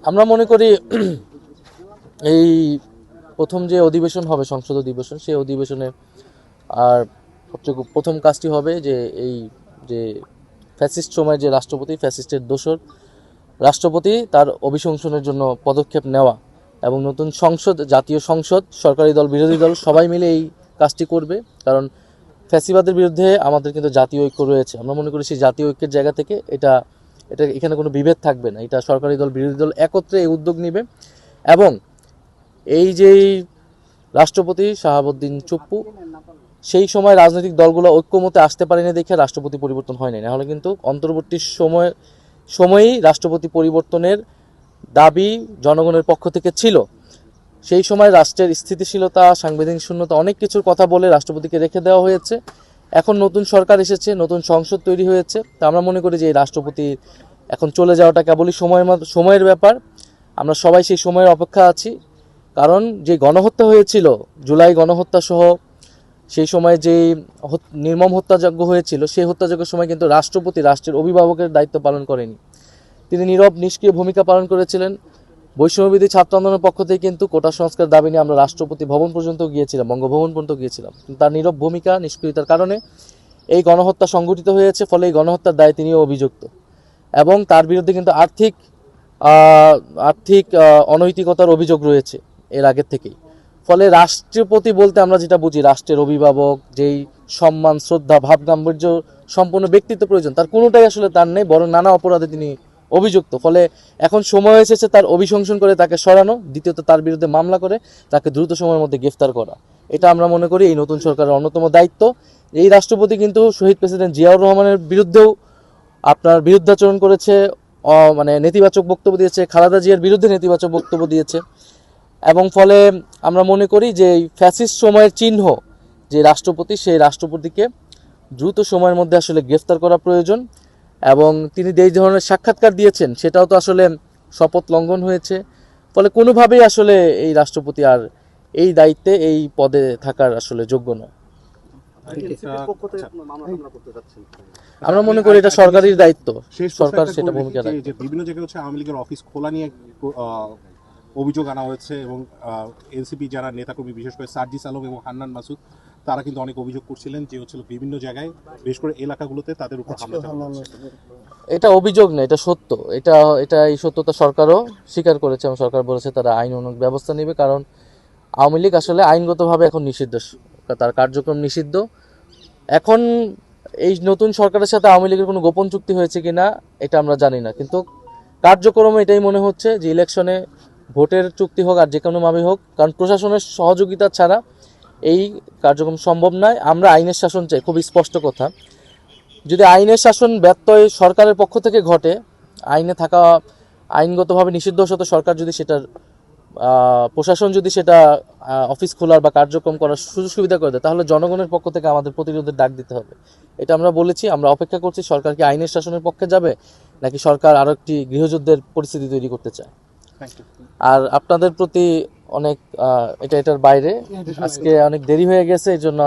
আমরা মনে করি এই প্রথম যে অধিবেশন হবে সংসদ অধিবেশন, সেই অধিবেশনে আর সবচেয়ে প্রথম কাজটি হবে যে এই যে ফ্যাসিস্ট সময় যে রাষ্ট্রপতি, ফ্যাসিস্টের দোসর রাষ্ট্রপতি, তার অভিশংসনের জন্য পদক্ষেপ নেওয়া এবং নতুন সংসদ, জাতীয় সংসদ, সরকারি দল, বিরোধী দল সবাই মিলে এই কাজটি করবে। কারণ ফ্যাসিবাদের বিরুদ্ধে আমাদের কিন্তু জাতীয় ঐক্য রয়েছে। আমরা মনে করি সেই জাতীয় ঐক্যের জায়গা থেকে এটা এখানে কোনো বিভেদ থাকবে না। এটা সরকারি দল, বিরোধী দল একত্রে এই উদ্যোগ নেবে এবং এই যে রাষ্ট্রপতি শাহাবুদ্দিন চুপ্পু, সেই সময় রাজনৈতিক দলগুলো ঐক্যমতে আসতে পারেনি দেখে রাষ্ট্রপতি পরিবর্তন হয়নি। নাহলে কিন্তু অন্তর্বর্তী সময়েই রাষ্ট্রপতি পরিবর্তনের দাবি জনগণের পক্ষ থেকে ছিল। সেই সময় রাষ্ট্রের স্থিতিশীলতা, সাংবিধানিক শূন্যতা, অনেক কিছুর কথা বলে রাষ্ট্রপতিকে রেখে দেওয়া হয়েছে। এখন নতুন সরকার এসেছে, নতুন সংসদ তৈরি হয়েছে। তা আমরা মনে করি যে এই রাষ্ট্রপতি এখন চলে যাওয়াটা কেবলই সময়ের ব্যাপার। আমরা সবাই সেই সময়ের অপেক্ষা আছি। কারণ যে গণহত্যা হয়েছিল, জুলাই গণহত্যা সহ সেই সময় যে নির্মম হত্যাযজ্ঞ হয়েছিল, সেই হত্যাযজ্ঞের সময় কিন্তু রাষ্ট্রপতি রাষ্ট্রের অভিভাবকের দায়িত্ব পালন করেনি। তিনি নীরব নিষ্ক্রিয় ভূমিকা পালন করেছিলেন। বৈষম্যবিরোধী ছাত্র আন্দোলনের পক্ষ থেকে কিন্তু কোটা সংস্কার দাবি নিয়ে আমরা রাষ্ট্রপতি ভবন পর্যন্ত গিয়েছিলাম, বঙ্গভবন পর্যন্ত গিয়েছিলাম। কিন্তু তার নীরব ভূমিকা, নিষ্ক্রিয়তার কারণে এই গণহত্যা সংঘটিত হয়েছে। ফলে এই গণহত্যার দায়ে তিনিও অভিযুক্ত এবং তার বিরুদ্ধে কিন্তু আর্থিক অনৈতিকতার অভিযোগ রয়েছে এর আগের থেকেই। ফলে রাষ্ট্রপতি বলতে আমরা যেটা বুঝি, রাষ্ট্রের অভিভাবক, যেই সম্মান, শ্রদ্ধা, ভাব গাম্ভীর্য সম্পূর্ণ ব্যক্তিত্ব প্রয়োজন, তার কোনোটাই আসলে তার নেই, বরং নানা অপরাধে তিনি অভিযুক্ত। ফলে এখন সময় এসেছে তার অভিশংসন করে তাকে সরানো, দ্বিতীয়ত তার বিরুদ্ধে মামলা করে তাকে দ্রুত সময়ের মধ্যে গ্রেফতার করা। এটা আমরা মনে করি এই নতুন সরকারের অন্যতম দায়িত্ব। এই রাষ্ট্রপতি কিন্তু শহীদ প্রেসিডেন্ট জিয়াউর রহমানের বিরুদ্ধেও আপনার বিরুদ্ধাচরণ করেছে, মানে নেতিবাচক বক্তব্য দিয়েছে, খালেদা জিয়ার বিরুদ্ধে নেতিবাচক বক্তব্য দিয়েছে। এবং ফলে আমরা মনে করি যে এই ফ্যাসিস্ট সময়ের চিহ্ন যে রাষ্ট্রপতি, সেই রাষ্ট্রপতিকে দ্রুত সময়ের মধ্যে আসলে গ্রেফতার করা প্রয়োজন। এবং তিনি যে ধরনের সাক্ষাৎকার দিয়েছেন সেটাও তো আসলে শপথ লঙ্ঘন হয়েছে। ফলে কোনোভাবেই আসলে এই রাষ্ট্রপতি আর এই দায়িত্বে, এই পদে থাকার আসলে যোগ্য নয়। আমরা মনে করি এটা সরকারের দায়িত্ব, সরকার সেটা ভূমিকা রাখে। বিভিন্ন জায়গায় হচ্ছে আওয়ামী লীগের অফিস খোলা নিয়ে অভিযোগ আনা হয়েছে এবং এনসিপি যারা নেতাকর্মী, বিশেষ করে সার্জিস আলম এবং হান্নান মাসুদ, তারা কিন্তু অনেক অভিযোগ করছিলেন যে হচ্ছিল বিভিন্ন জায়গায়, বিশেষ করে এলাকাগুলোতে তাদের উপর হামলা চালানো হচ্ছে। এটা অভিযোগ না, এটা সত্য। এই সত্যতা সরকারও স্বীকার করেছে এবং সরকার বলেছে তারা আইন অনুযায়ী ব্যবস্থা নেবে। কারণ আওয়ামী লীগ আসলে আইনগতভাবে এখন নিষিদ্ধ, তার কার্যক্রম নিষিদ্ধ। এখন এই নতুন সরকারের সাথে আওয়ামী লীগের কোনো গোপন চুক্তি হয়েছে কিনা এটা আমরা জানি না, কিন্তু কার্যক্রমে এটাই মনে হচ্ছে যে ইলেকশনে ভোটের চুক্তি হোক আর যে কোনোভাবে হোক, কারণ প্রশাসনের সহযোগিতা ছাড়া এই কার্যক্রম সম্ভব নয়। আমরা আইনের শাসন চাই, খুব স্পষ্ট কথা। যদি আইনের শাসন ব্যত্যয় সরকারের পক্ষ থেকে ঘটে, আইনগতভাবে নিষিদ্ধ সাথে সরকার যদি সেটার প্রশাসন যদি সেটা অফিস খোলার বা কার্যক্রম করার সুযোগ সুবিধা করে দেয়, তাহলে জনগণের পক্ষ থেকে আমাদের প্রতিরোধের ডাক দিতে হবে। এটা আমরা বলেছি। আমরা অপেক্ষা করছি সরকার কি আইনের শাসনের পক্ষে যাবে, নাকি সরকার আরো একটি গৃহযুদ্ধের পরিস্থিতি তৈরি করতে চায়। আর আপনাদের প্রতি অনেক এটার বাইরে আজকে অনেক দেরি হয়ে গেছে, এই জন্য